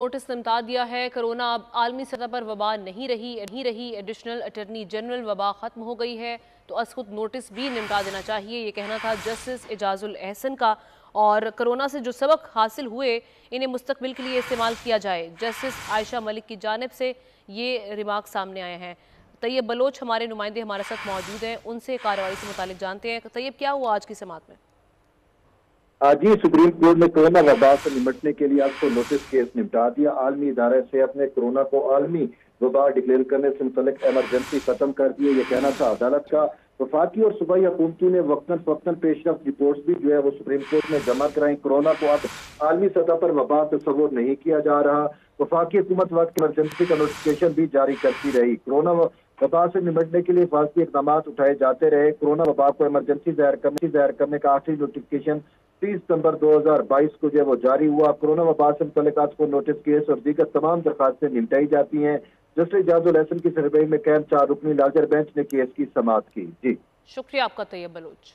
Notice निमटा दिया है। Corona अब आलमी सतह पर वबा नहीं रही। एडिशनल अटॉर्नी जनरल वबा खत्म हो गई है तो असखुद नोटिस भी निमटा देना चाहिए, ये कहना था जस्टिस एजाजुल एहसन का। और कोरोना से जो सबक हासिल हुए इन्हें मुस्तकबिल के लिए इस्तेमाल किया जाए, जस्टिस आयशा मलिक की जानिब से ये रिमार्क सामने आए हैं। तैयब बलोच हमारे नुमाइंदे हमारे साथ मौजूद हैं, उनसे कार्रवाई से मुतालिक जानते हैं। तैयब, क्या हुआ आज की समाअत में? जी, सुप्रीम कोर्ट ने कोरोना वबा से निपटने के लिए आज को नोटिस केस निपटा दिया। आलमी इदारे सेहत ने कोरोना को आलमी वबा डिक्लेयर करने से मुतल्लिक एमरजेंसी खत्म कर दी है, ये कहना था अदालत का। वफाकी और सूबाई हुकूमतों ने वक्तन पेशरफ रिपोर्ट्स भी जो है वो सुप्रीम कोर्ट में जमा कराई। कोरोना को अब आलमी सतह पर वबा तस्वुर नहीं किया जा रहा। वफाकी हुकूमत वक्त इमरजेंसी का नोटिफिकेशन भी जारी करती रही। कोरोना वबा से निपटने के लिए हिफाजती इकदाम उठाए जाते रहे। कोरोना वबा को इमरजेंसी जाहिर करने का आखिरी नोटिफिकेशन 30 सितंबर 2022 को जो वो जारी हुआ। कोरोना वबा से मुतल्लिक को नोटिस केस और दीगर तमाम दरखास्तें निपटाई जाती हैं। जस्टिस एजाजुल एहसन की सरबराही में कैंप 4 रुकनी लार्जर बेंच ने केस की समाअत की। जी, शुक्रिया आपका तैयब बलोच।